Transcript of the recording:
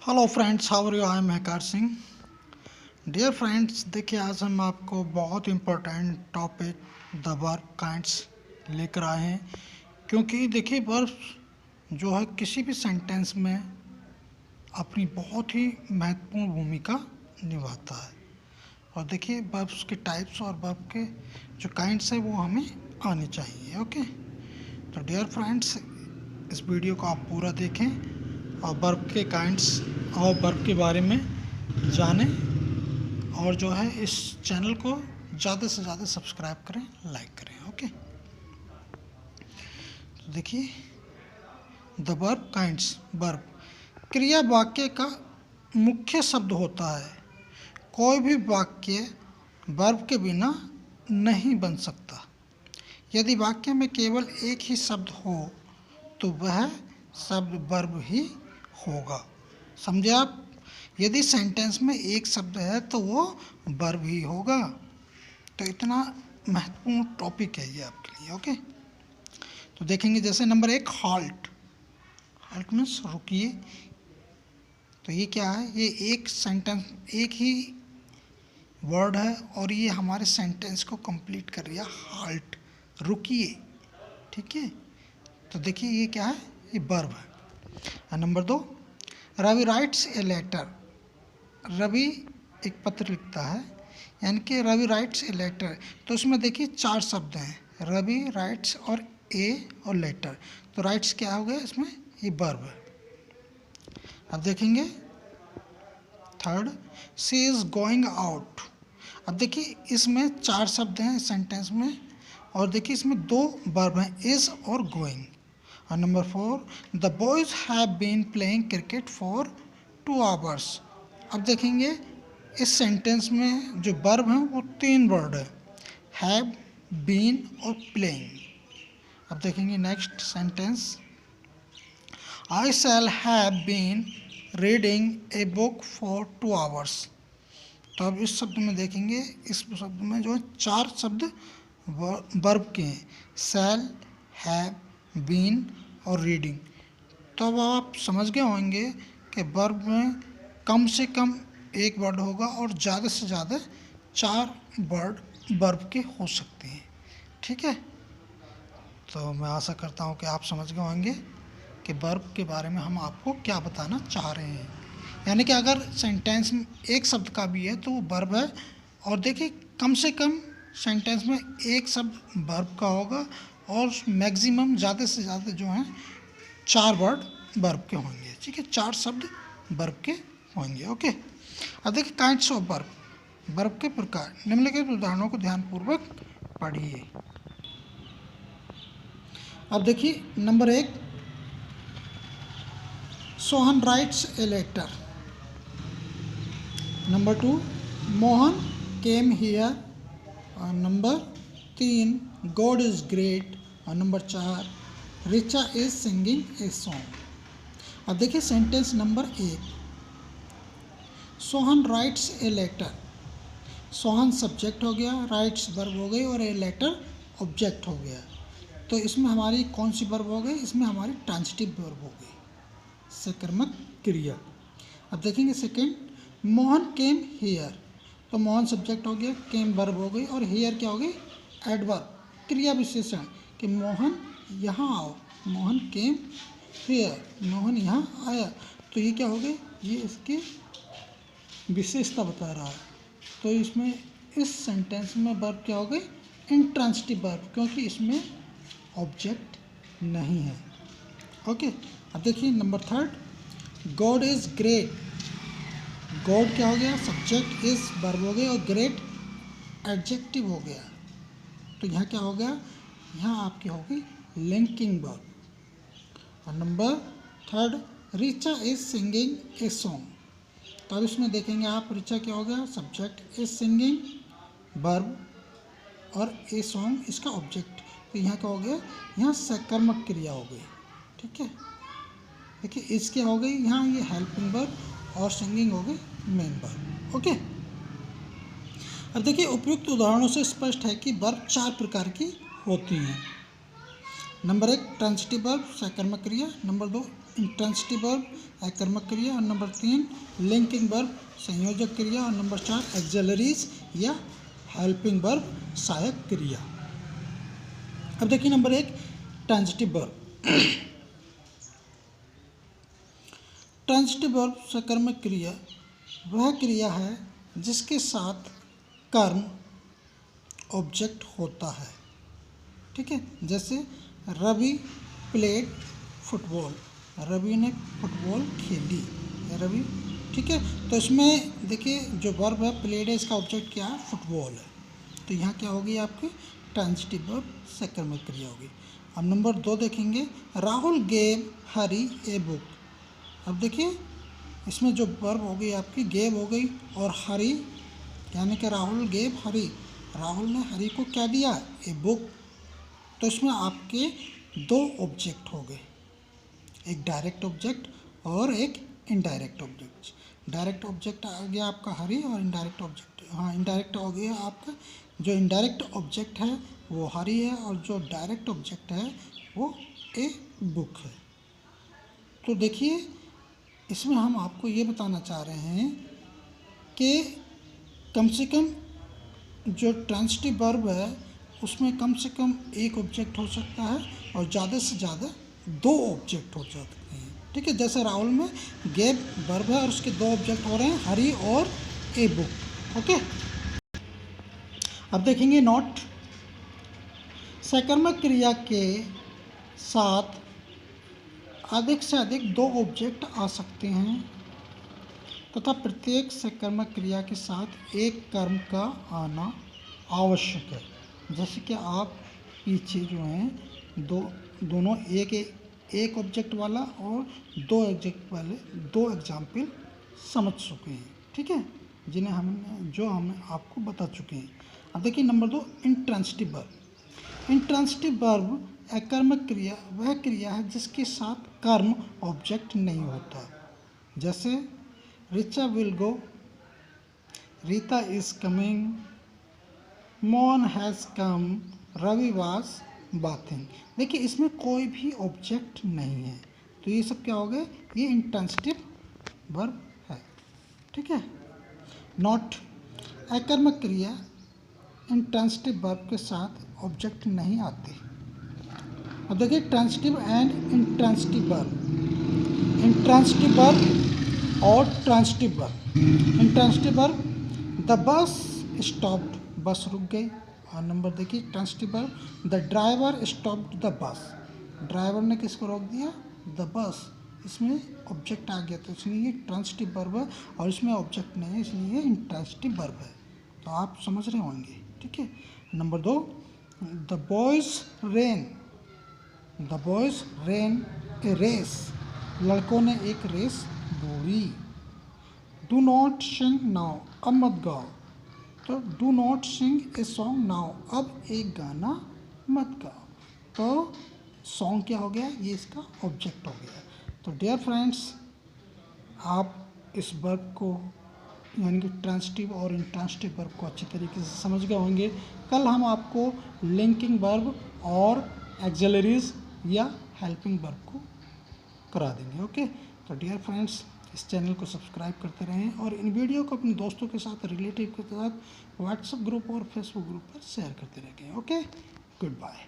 Hello friends, how are you? I am Mahkar Singh. Dear friends, देखिए आज हम आपको बहुत important topic the verb kinds लेकर आए हैं, क्योंकि देखिए वर्ब जो है किसी भी सेंटेंस में अपनी बहुत ही महत्वपूर्ण भूमिका निभाता है। और देखिए वर्ब्स के टाइप्स और वर्ब के जो काइंड्स है वो हमें आने चाहिए। ओके, तो डियर फ्रेंड्स, इस वीडियो को आप पूरा देखें और वर्ब के काइंड्स और वर्ब के बारे में जानें, और जो है इस चैनल को ज़्यादा से ज़्यादा सब्सक्राइब करें, लाइक करें। ओके, तो देखिए द वर्ब काइंड्स। वर्ब क्रिया वाक्य का मुख्य शब्द होता है। कोई भी वाक्य वर्ब के बिना नहीं बन सकता। यदि वाक्य में केवल एक ही शब्द हो तो वह शब्द वर्ब ही होगा। समझे आप? यदि सेंटेंस में एक शब्द है तो वो वर्ब ही होगा। तो इतना महत्वपूर्ण टॉपिक है ये आपके लिए। ओके, तो देखेंगे जैसे नंबर 1 हॉल्ट। हॉल्ट मीन्स रुकिए। तो ये क्या है? ये एक सेंटेंस, एक ही वर्ड है और ये हमारे सेंटेंस को कंप्लीट कर रहा है। हॉल्ट, रुकिए। ठीक है, तो देखिए ये क्या है? ये वर्ब है। Number 2 Ravi writes a letter. Ravi एक पत्र लिखता है, यानी कि रवि राइट्स ए लेटर। तो उसमें देखिए 4 शब्द हैं, रवि, राइट्स और ए और लेटर। तो राइट्स क्या हो गया इसमें? ये वर्ब है। अब देखेंगे third, she is going out. अब देखिए इसमें 4 शब्द हैं इस सेंटेंस में, और देखिए इसमें 2 वर्ब हैं, इज़ और गोइंग। और number 4 the boys have been playing cricket for 2 hours. अब देखेंगे इस सेंटेंस में जो वर्ब हैं वो 3 वर्ड है, हैव, बीन और प्लेइंग। अब देखेंगे next sentence, I shall have been reading a book for 2 hours. तो अब इस शब्द में देखेंगे, इस शब्द में जो है 4 शब्द वर्ब के हैं, शैल, हैव, बीन और रीडिंग। तो अब आप समझ गए होंगे कि वर्ब में कम से कम एक वर्ड होगा और ज़्यादा से ज़्यादा 4 वर्ड वर्ब के हो सकते हैं। ठीक है, तो मैं आशा करता हूँ कि आप समझ गए होंगे कि वर्ब के बारे में हम आपको क्या बताना चाह रहे हैं। यानी कि अगर सेंटेंस में एक शब्द का भी है तो वो वर्ब है, और देखिए कम से कम सेंटेंस में एक शब्द वर्ब का होगा और मैक्सिमम ज़्यादा से ज़्यादा जो है 4 वर्ड वर्ब के होंगे। ठीक है, 4 शब्द वर्ब के होंगे। ओके, अब देखिए काइंड्स ऑफ वर्ब। वर्ब के प्रकार। निम्नलिखित उदाहरणों को ध्यानपूर्वक पढ़िए। अब देखिए number 1, Sohan writes a letter. Number 2, Mohan came here. और नंबर 3, गॉड इज़ ग्रेट। और number 4, Richa is singing a song. अब देखिए sentence number 1, Sohan writes a letter. Sohan subject हो गया, राइट्स वर्ब हो गई और ए लेटर ऑब्जेक्ट हो गया। तो इसमें हमारी कौन सी वर्ब हो गई? इसमें हमारी ट्रांजिटिव वर्ब हो गई, सकर्मक क्रिया। अब देखेंगे सेकेंड, मोहन केम हियर। तो मोहन सब्जेक्ट हो गया, केम वर्ब हो गई और हियर क्या हो गई? एडवर्ब, क्रिया विशेषण, कि मोहन यहाँ आओ। मोहन केम हियर, मोहन यहाँ आया। तो ये क्या हो गई? ये इसकी विशेषता बता रहा है। तो इसमें इस सेंटेंस में वर्ब क्या हो गई? इंट्रांजिटिव वर्ब, क्योंकि इसमें ऑब्जेक्ट नहीं है। ओके, अब देखिए number 3, God is great. God क्या हो गया? सब्जेक्ट, इज वर्ब हो गई और ग्रेट एडजेक्टिव हो गया। तो यहाँ क्या हो गया? यहाँ आपकी होगी लिंकिंग वर्ब। और number 3, Richa is singing a song. तो अब इसमें देखेंगे आप, रिचा क्या हो गया? सब्जेक्ट, इज सिंगिंग वर्ब और ए सॉन्ग इसका ऑब्जेक्ट। तो यहाँ क्या हो गया? यहाँ सकर्मक क्रिया हो गई। ठीक है, देखिए इस क्या हो गई? यहाँ ये हेल्पिंग वर्ब और सिंगिंग हो गई मेन वर्ब। ओके, अब देखिए उपयुक्त उदाहरणों से स्पष्ट है कि वर्ब 4 प्रकार की होती हैं। नंबर 1 ट्रांजिटिव वर्ब, सकर्मक क्रिया। नंबर 2 इंट्रांसिटिव वर्ब अकर्मक क्रिया, और नंबर 3 लिंकिंग वर्ब संयोजक क्रिया, और नंबर 4 एक्सिलरीज या हेल्पिंग वर्ब सहायक क्रिया। अब देखिए number 1 transitive verb. Transitive verb सकर्मक क्रिया वह क्रिया है जिसके साथ कर्म ऑब्जेक्ट होता है, ठीक है। जैसे रवि प्लेड फुटबॉल, रवि ने फुटबॉल खेली, रवि, ठीक है। तो इसमें देखिए जो वर्ब है प्लेड है, इसका ऑब्जेक्ट क्या है, फुटबॉल है। तो यहाँ क्या होगी आपकी ट्रांजिटिव वर्ब सकर्मक क्रिया होगी। अब नंबर 2 देखेंगे, Rahul gave Hari a book. अब देखिए इसमें जो वर्ब हो गई आपकी गेव हो गई, और हरी यानी कि राहुल गेव हरी, राहुल ने हरी को क्या दिया, ए बुक। तो इसमें आपके 2 ऑब्जेक्ट हो गए, एक डायरेक्ट ऑब्जेक्ट और एक इनडायरेक्ट ऑब्जेक्ट। डायरेक्ट ऑब्जेक्ट आ गया आपका हरी, और इनडायरेक्ट ऑब्जेक्ट, हाँ इनडायरेक्ट हो गया आपका, जो इनडायरेक्ट ऑब्जेक्ट है वो हरी है, और जो डायरेक्ट ऑब्जेक्ट है वो ए बुक है। तो देखिए इसमें हम आपको ये बताना चाह रहे हैं कि कम से कम जो ट्रांजिटिव वर्ब है उसमें कम से कम एक ऑब्जेक्ट हो सकता है, और ज़्यादा से ज़्यादा 2 ऑब्जेक्ट हो सकते हैं, ठीक है। जैसे राहुल में गेव वर्ब है और उसके 2 ऑब्जेक्ट हो रहे हैं, हरी और ए बुक, ओके। अब देखेंगे नोट, सकर्मक क्रिया के साथ अधिक से अधिक 2 ऑब्जेक्ट आ सकते हैं तथा प्रत्येक सकर्मक क्रिया के साथ एक कर्म का आना आवश्यक है। जैसे कि आप पीछे जो हैं दोनों एक ऑब्जेक्ट वाला और 2 ऑब्जेक्ट वाले 2 एग्जाम्पल समझ चुके हैं, ठीक है, जिन्हें हम आपको बता चुके हैं। अब देखिए नंबर 2 इंट्रांसिटिव वर्ब। इंट्रांसिटिव वर्ब अकर्मक क्रिया वह क्रिया है जिसके साथ कर्म ऑब्जेक्ट नहीं होता। जैसे Richa will go, Rita is coming, Mohan has come, Ravi was bathing. देखिए इसमें कोई भी ऑब्जेक्ट नहीं है, तो ये सब क्या हो गए, ये इंट्रांसिटिव वर्ब है, ठीक है। नॉट, अकर्मक क्रिया इंट्रांसिटिव वर्ब के साथ ऑब्जेक्ट नहीं आते। अब देखिए transitive and intransitive verb. Intransitive verb और transitive verb. Intransitive verb, the bus stopped, bus रुक गई। और नंबर देखिए transitive verb, the driver stopped the bus, driver ने किसको रोक दिया, द बस। इसमें ऑब्जेक्ट आ गया तो इसलिए ये ट्रांजिटिव वर्ब है, और इसमें ऑब्जेक्ट नहीं है इसलिए ये इंट्रांजिटिव वर्ब है। तो आप समझ रहे होंगे, ठीक है। Number 2, the boys ran, the boys ran a race, लड़कों ने एक रेस दौड़ी। डू नॉट सिंग नाउ, अब मत गाओ, तो do not sing a song now, अब एक गाना मत गाओ। तो सॉन्ग क्या हो गया, ये इसका ऑब्जेक्ट हो गया। तो डियर फ्रेंड्स, आप इस वर्ब को यानी कि ट्रांजिटिव और इंट्रांजिटिव वर्ब को अच्छी तरीके से समझ गए होंगे। कल हम आपको लिंकिंग वर्ब और एक्सिलरीज या हेल्पिंग वर्ब को करा देंगे, ओके। तो डियर फ्रेंड्स, इस चैनल को सब्सक्राइब करते रहें, और इन वीडियो को अपने दोस्तों के साथ, रिलेटिव के साथ व्हाट्सएप ग्रुप और फेसबुक ग्रुप पर शेयर करते रहें, ओके। Good bye.